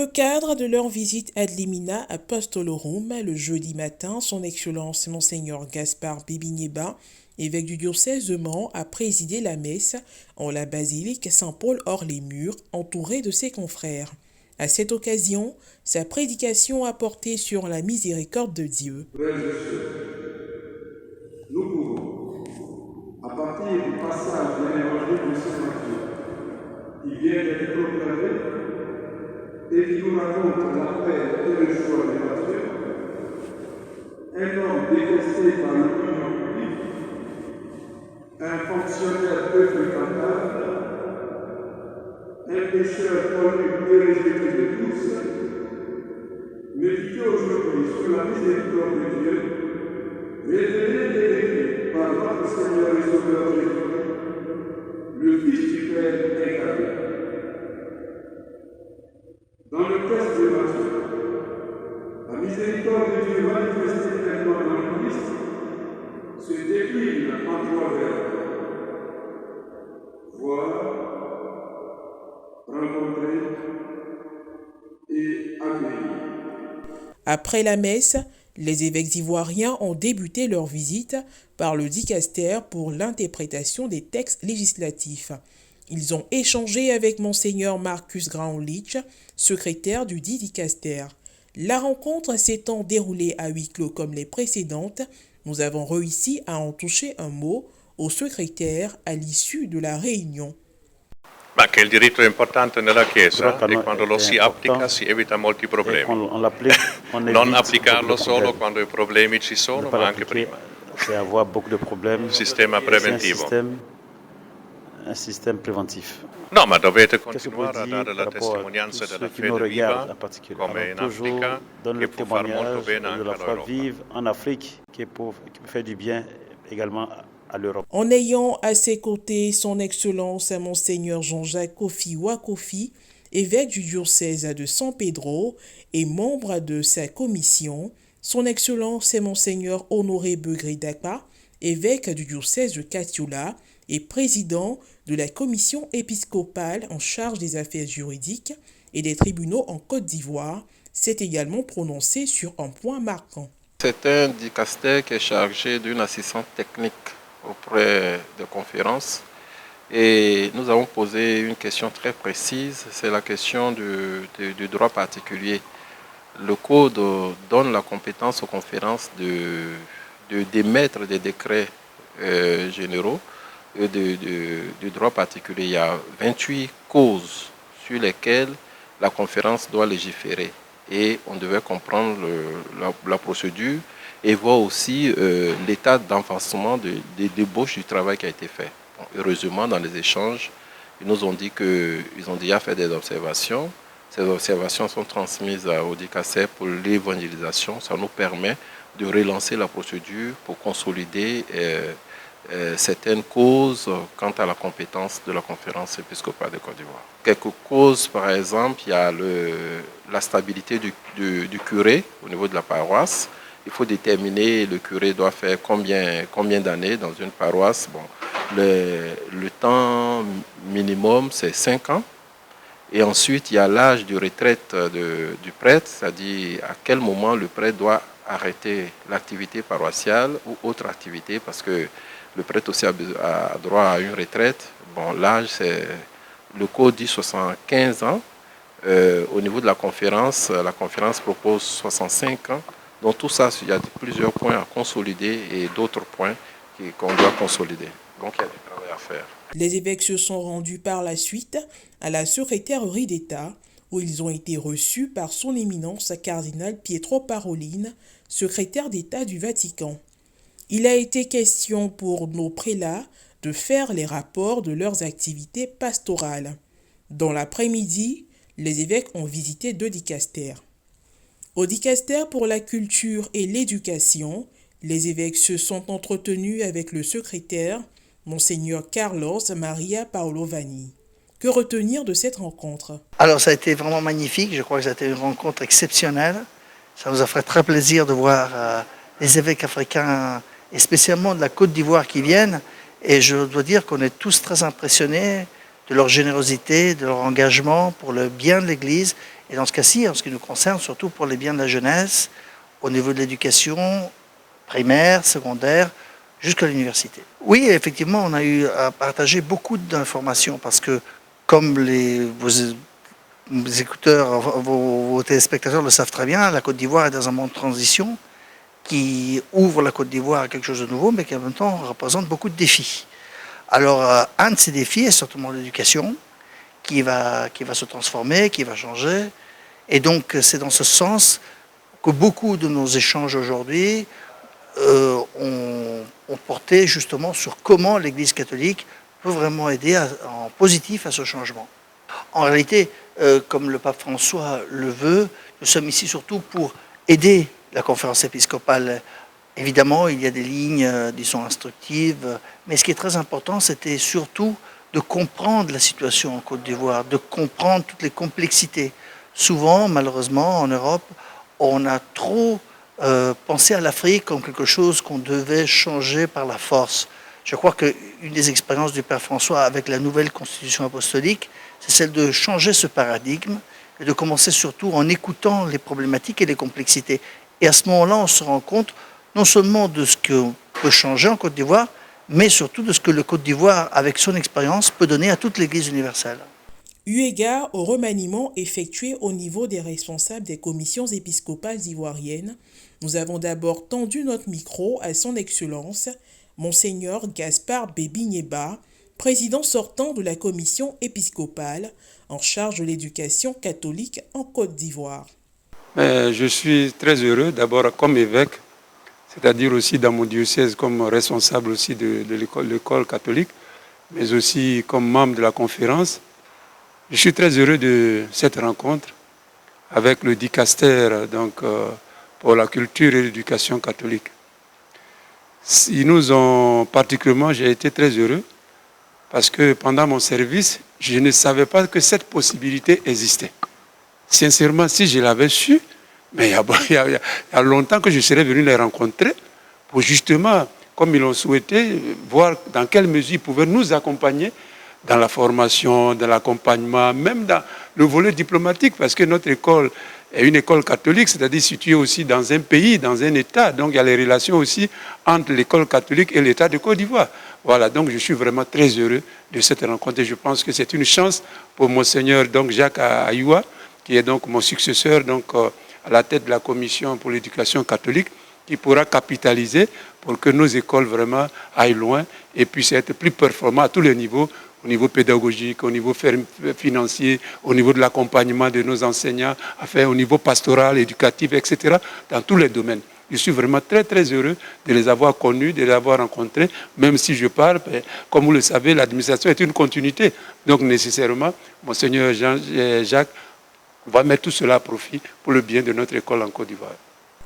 Dans le cadre de leur visite ad limina apostolorum, le jeudi matin, son Excellence Monseigneur Gaspard Bibigneba, évêque du diocèse de Mans, a présidé la messe en la basilique Saint-Paul hors les murs, entouré de ses confrères. À cette occasion, sa prédication a porté sur la miséricorde de Dieu. Frères et sœurs, nous pouvons, à partir du passage de l'évangile de Saint Matthieu, qui vient d'être proclamé et qui nous raconte la paix et le choix de Matthieu, un homme détesté par l'opinion publique, un fonctionnaire peu fréquentable, un pécheur connu et rejeté de tous, méditer aujourd'hui sur la miséricorde de Dieu, révélée et décrite par notre Seigneur et Sauveur Jésus, le Fils du Père incarné. Dans le texte de Matthieu, la miséricorde de Dieu manifestée pleinement dans le Christ se décline en trois verbes. Voir, rencontrer et accueillir. Après la messe, les évêques ivoiriens ont débuté leur visite par le dicaster pour l'interprétation des textes législatifs. Ils ont échangé avec Monseigneur Marcus Graunlich, secrétaire du dit dicaster. La rencontre s'étant déroulée à huis clos comme les précédentes, nous avons réussi à en toucher un mot au secrétaire à l'issue de la réunion. Ma che il diritto è importante nella Chiesa e quando lo si applica si evita molti problemi. Non applicarlo solo quando i problemi ci sono, ma anche prima. Sistema preventivo. Un système préventif. No, ma dovete continuare a dare la testimonianza della fede viva, come in Africa, che può far molto bene anche all'Europa. En Afrique, qui peut faire du bien également à l'Europe. En ayant à ses côtés son Excellence Monseigneur Jean-Jacques Kofi Wakofi, évêque du diocèse de San Pedro et membre de sa commission, son Excellence Monseigneur Honoré Begré Dakpa, évêque du diocèse de Katioula et président de la commission épiscopale en charge des affaires juridiques et des tribunaux en Côte d'Ivoire, s'est également prononcé sur un point marquant. C'est un dicaster qui est chargé d'une assistance technique auprès de conférences et nous avons posé une question très précise, c'est la question du droit particulier. Le Code donne la compétence aux conférences d'émettre des décrets généraux du droit particulier. Il y a 28 causes sur lesquelles la conférence doit légiférer et on devait comprendre la procédure et voir aussi l'état d'avancement des débauches du travail qui a été fait. Bon, heureusement, dans les échanges, ils nous ont dit qu'ils ont déjà fait des observations. Ces observations sont transmises au dicaster pour l'évangélisation. Ça nous permet de relancer la procédure pour consolider certaines causes quant à la compétence de la conférence épiscopale de Côte d'Ivoire. Quelques causes, par exemple, il y a la stabilité du curé au niveau de la paroisse. Il faut déterminer le curé doit faire combien d'années dans une paroisse. Bon, le temps minimum, c'est 5 ans. Et ensuite, il y a l'âge de retraite du prêtre, c'est-à-dire à quel moment le prêtre doit arrêter l'activité paroissiale ou autre activité, parce que le prêtre aussi a droit à une retraite. Bon, l'âge, le code dit 75 ans. Au niveau de la conférence propose 65 ans. Donc tout ça, il y a plusieurs points à consolider et d'autres points qu'on doit consolider. Donc il y a du travail à faire. Les évêques se sont rendus par la suite à la secrétairerie d'État, où ils ont été reçus par son éminence cardinal Pietro Parolin, secrétaire d'État du Vatican. Il a été question pour nos prélats de faire les rapports de leurs activités pastorales. Dans l'après-midi, les évêques ont visité 2 dicastères. Au dicaster pour la culture et l'éducation, les évêques se sont entretenus avec le secrétaire, Monseigneur Carlos Maria Paolo Vanni. Que retenir de cette rencontre? Alors ça a été vraiment magnifique, je crois que ça a été une rencontre exceptionnelle. Ça nous a fait très plaisir de voir les évêques africains et spécialement de la Côte d'Ivoire qui viennent. Et je dois dire qu'on est tous très impressionnés de leur générosité, de leur engagement pour le bien de l'Église Et dans ce cas-ci, en ce qui nous concerne, surtout pour les biens de la jeunesse, au niveau de l'éducation primaire, secondaire, jusqu'à l'université. Oui, effectivement, on a eu à partager beaucoup d'informations parce que, comme vos écouteurs, vos téléspectateurs le savent très bien, la Côte d'Ivoire est dans un monde de transition qui ouvre la Côte d'Ivoire à quelque chose de nouveau, mais qui en même temps représente beaucoup de défis. Alors, un de ces défis est certainement l'éducation, qui va se transformer, qui va changer. Et donc, c'est dans ce sens que beaucoup de nos échanges aujourd'hui ont porté justement sur comment l'Église catholique peut vraiment aider en positif à ce changement. En réalité, comme le pape François le veut, nous sommes ici surtout pour aider la conférence épiscopale. Évidemment, il y a des lignes, disons, instructives, mais ce qui est très important, c'était surtout de comprendre la situation en Côte d'Ivoire, de comprendre toutes les complexités. Souvent, malheureusement, en Europe, on a trop pensé à l'Afrique comme quelque chose qu'on devait changer par la force. Je crois qu'une des expériences du Père François avec la nouvelle constitution apostolique, c'est celle de changer ce paradigme et de commencer surtout en écoutant les problématiques et les complexités. Et à ce moment-là, on se rend compte non seulement de ce qu'on peut changer en Côte d'Ivoire, mais surtout de ce que le Côte d'Ivoire, avec son expérience, peut donner à toute l'Église universelle. Eu égard au remaniement effectué au niveau des responsables des commissions épiscopales ivoiriennes, nous avons d'abord tendu notre micro à son Excellence, Monseigneur Gaspard Bébigneba, président sortant de la commission épiscopale en charge de l'éducation catholique en Côte d'Ivoire. Je suis très heureux, d'abord comme évêque, c'est-à-dire aussi dans mon diocèse comme responsable aussi de l'école catholique, mais aussi comme membre de la conférence. Je suis très heureux de cette rencontre avec le dicaster pour la culture et l'éducation catholique. Ils nous ont particulièrement, j'ai été très heureux parce que pendant mon service, je ne savais pas que cette possibilité existait. Sincèrement, si je l'avais su, mais il y a longtemps que je serais venu les rencontrer pour justement, comme ils l'ont souhaité, voir dans quelle mesure ils pouvaient nous accompagner dans la formation, dans l'accompagnement, même dans le volet diplomatique, parce que notre école est une école catholique, c'est-à-dire située aussi dans un pays, dans un État. Donc il y a les relations aussi entre l'école catholique et l'État de Côte d'Ivoire. Voilà, donc je suis vraiment très heureux de cette rencontre et je pense que c'est une chance pour Monseigneur Jacques Ayoua, qui est donc mon successeur à la tête de la commission pour l'éducation catholique, qui pourra capitaliser pour que nos écoles vraiment aillent loin et puissent être plus performantes à tous les niveaux, au niveau pédagogique, au niveau financier, au niveau de l'accompagnement de nos enseignants, au niveau pastoral, éducatif, etc., dans tous les domaines. Je suis vraiment très, très heureux de les avoir connus, de les avoir rencontrés, même si je parle, comme vous le savez, l'administration est une continuité. Donc, nécessairement, Monseigneur Jacques va mettre tout cela à profit pour le bien de notre école en Côte d'Ivoire.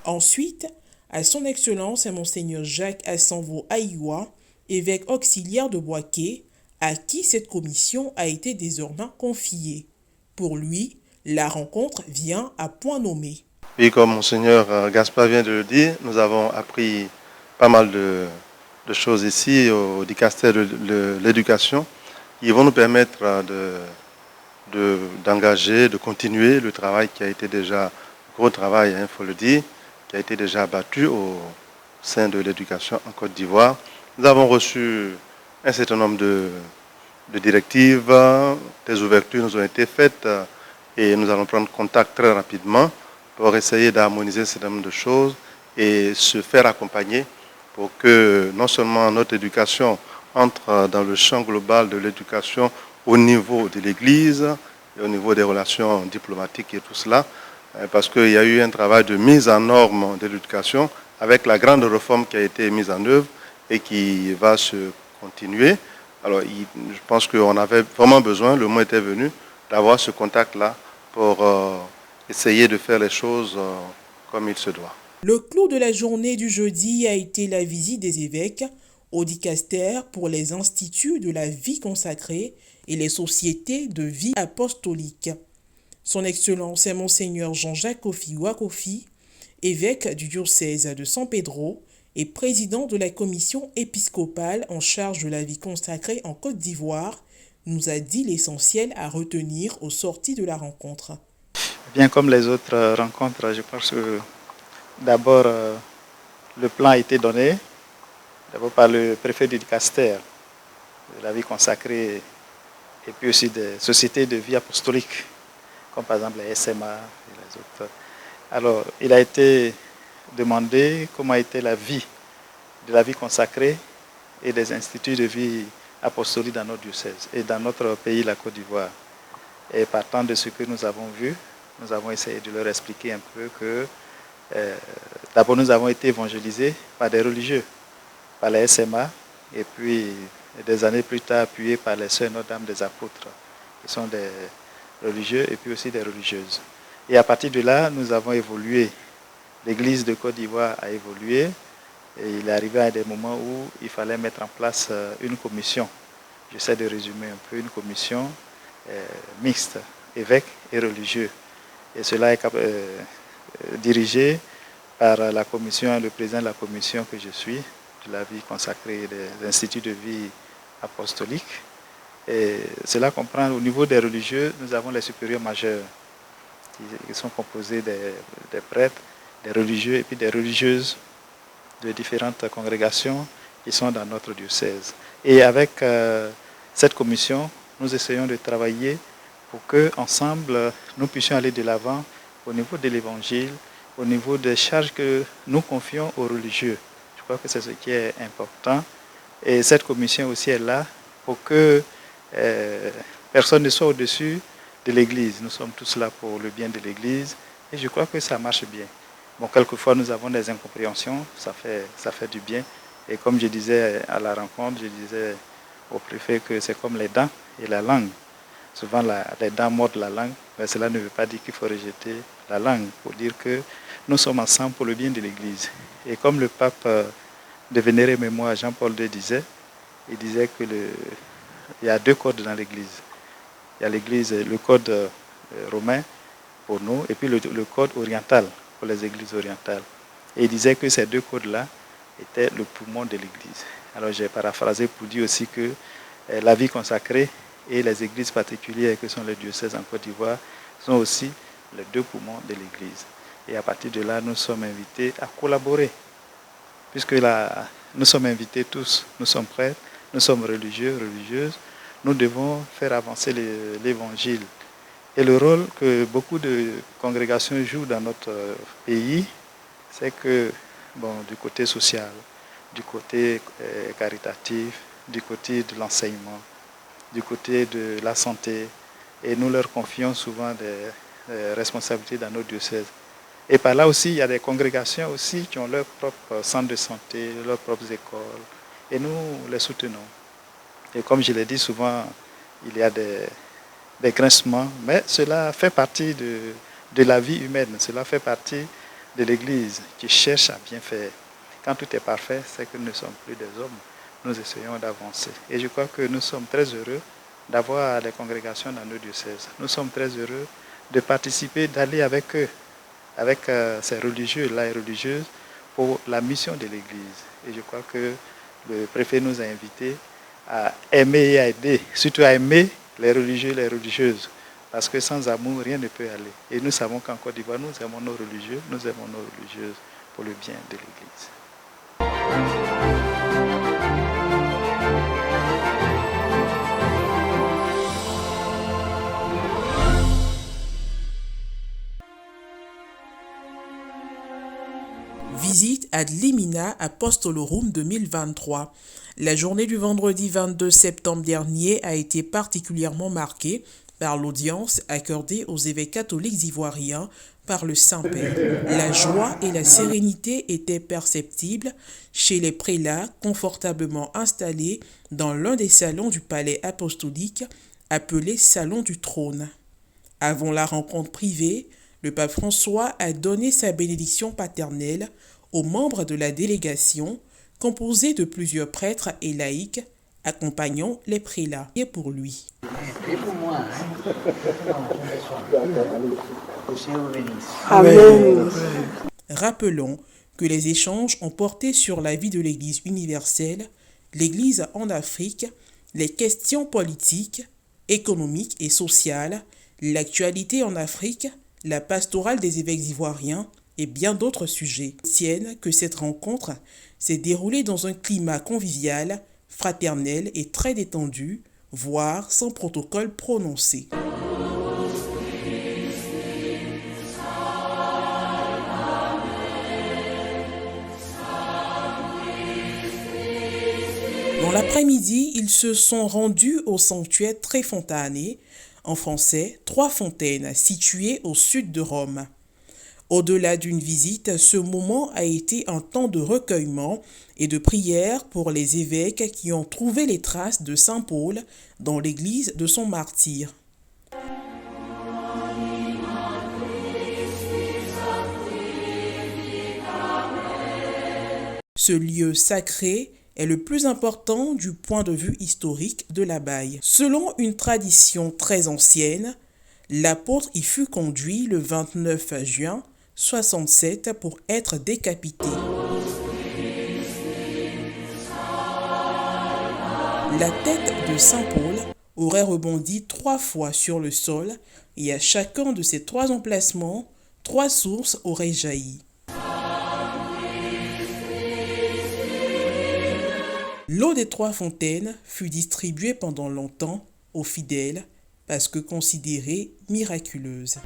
Ensuite, à son Excellence Monseigneur Jacques Assanvo Ayoua, évêque auxiliaire de Boaké, à qui cette commission a été désormais confiée. Pour lui, la rencontre vient à point nommé. Oui, comme Monseigneur Gaspard vient de le dire, nous avons appris pas mal de choses ici au dicaster de l'éducation qui vont nous permettre d'engager, de continuer le travail qui a été déjà, gros travail, il faut le dire, qui a été déjà abattu au sein de l'éducation en Côte d'Ivoire. Nous avons reçu un certain nombre de directives, des ouvertures nous ont été faites et nous allons prendre contact très rapidement pour essayer d'harmoniser un certain nombre de choses et se faire accompagner pour que non seulement notre éducation entre dans le champ global de l'éducation au niveau de l'Église et au niveau des relations diplomatiques et tout cela, parce qu'il y a eu un travail de mise en norme de l'éducation avec la grande réforme qui a été mise en œuvre et qui va se continuer. Alors, je pense qu'on avait vraiment besoin, le moment était venu, d'avoir ce contact-là pour essayer de faire les choses comme il se doit. Le clou de la journée du jeudi a été la visite des évêques au dicaster pour les instituts de la vie consacrée et les sociétés de vie apostolique. Son Excellence Monseigneur Jean-Jacques Kofi Wakofi, évêque du diocèse de San Pedro et président de la commission épiscopale en charge de la vie consacrée en Côte d'Ivoire, nous a dit l'essentiel à retenir aux sorties de la rencontre. Bien comme les autres rencontres, je pense que d'abord le plan a été donné d'abord par le préfet du Caster, de la vie consacrée, et puis aussi des sociétés de vie apostolique, comme par exemple les SMA et les autres. Alors, il a été demandé comment était la vie de la vie consacrée et des instituts de vie apostolique dans notre diocèse et dans notre pays, la Côte d'Ivoire. Et partant de ce que nous avons vu, nous avons essayé de leur expliquer un peu que d'abord nous avons été évangélisés par des religieux, par les SMA, et puis des années plus tard appuyés par les Sœurs Notre-Dame des Apôtres, qui sont des religieux et puis aussi des religieuses. Et à partir de là, nous avons évolué. L'Église de Côte d'Ivoire a évolué et il est arrivé à des moments où il fallait mettre en place une commission. J'essaie de résumer un peu, une commission mixte, évêques et religieux. Et cela est dirigé par la commission, le président de la commission que je suis, de la vie consacrée des instituts de vie apostolique. Et cela comprend, au niveau des religieux, nous avons les supérieurs majeurs qui sont composés des prêtres, des religieux et puis des religieuses de différentes congrégations qui sont dans notre diocèse. Et avec cette commission, nous essayons de travailler pour que ensemble nous puissions aller de l'avant au niveau de l'évangile, au niveau des charges que nous confions aux religieux. Je crois que c'est ce qui est important. Et cette commission aussi est là pour que personne ne soit au-dessus de l'Église. Nous sommes tous là pour le bien de l'Église et je crois que ça marche bien. Bon, quelquefois nous avons des incompréhensions, ça fait du bien. Et comme je disais à la rencontre, je disais au préfet que c'est comme les dents et la langue. Souvent les dents mordent la langue, mais cela ne veut pas dire qu'il faut rejeter la langue, pour dire que nous sommes ensemble pour le bien de l'Église. Et comme le pape de Vénéré Mémoire Jean-Paul II disait, il disait que il y a deux codes dans l'Église. Il y a l'Église, le code romain pour nous, et puis le code oriental pour les églises orientales. Et il disait que ces deux codes-là étaient le poumon de l'Église. Alors j'ai paraphrasé pour dire aussi que la vie consacrée et les églises particulières que sont les diocèses en Côte d'Ivoire sont aussi les deux poumons de l'Église. Et à partir de là, nous sommes invités à collaborer. Puisque là, nous sommes invités tous, nous sommes prêtres, nous sommes religieux, religieuses, nous devons faire avancer l'Évangile. Et le rôle que beaucoup de congrégations jouent dans notre pays, c'est que, bon, du côté social, du côté caritatif, du côté de l'enseignement, du côté de la santé, et nous leur confions souvent des responsabilités dans nos diocèses. Et par là aussi, il y a des congrégations aussi qui ont leurs propres centres de santé, leurs propres écoles, et nous les soutenons. Et comme je l'ai dit souvent, il y a des grincements, mais cela fait partie de la vie humaine, cela fait partie de l'Église qui cherche à bien faire. Quand tout est parfait, c'est que nous ne sommes plus des hommes, nous essayons d'avancer. Et je crois que nous sommes très heureux d'avoir des congrégations dans nos diocèses. Nous sommes très heureux de participer, d'aller avec eux, avec ces religieux-là et religieuses, pour la mission de l'Église. Et je crois que le préfet nous a invités à aimer et à aider, surtout à aimer les religieux et les religieuses, parce que sans amour, rien ne peut aller. Et nous savons qu'en Côte d'Ivoire, nous aimons nos religieux, nous aimons nos religieuses pour le bien de l'Église. Visite ad limina Apostolorum 2023. La journée du vendredi 22 septembre dernier a été particulièrement marquée par l'audience accordée aux évêques catholiques ivoiriens par le Saint-Père. La joie et la sérénité étaient perceptibles chez les prélats confortablement installés dans l'un des salons du palais apostolique appelé Salon du Trône. Avant la rencontre privée, le pape François a donné sa bénédiction paternelle aux membres de la délégation, composée de plusieurs prêtres et laïcs, accompagnant les prélats. Et pour lui. Amen. Rappelons que les échanges ont porté sur la vie de l'Église universelle, l'Église en Afrique, les questions politiques, économiques et sociales, l'actualité en Afrique, la pastorale des évêques ivoiriens et bien d'autres sujets. Tiennent que cette rencontre s'est déroulée dans un climat convivial, fraternel et très détendu, voire sans protocole prononcé. Dans l'après-midi, ils se sont rendus au sanctuaire Trefontane, en français, Trois Fontaines, situé au sud de Rome. Au-delà d'une visite, ce moment a été un temps de recueillement et de prière pour les évêques qui ont trouvé les traces de Saint Paul dans l'église de son martyre. Ce lieu sacré est le plus important du point de vue historique de l'abbaye. Selon une tradition très ancienne, l'apôtre y fut conduit le 29 juin 67 pour être décapité. La tête de Saint Paul aurait rebondi 3 fois sur le sol et à chacun de ces 3 emplacements, 3 sources auraient jailli. L'eau des 3 fontaines fut distribuée pendant longtemps aux fidèles parce que considérée miraculeuse.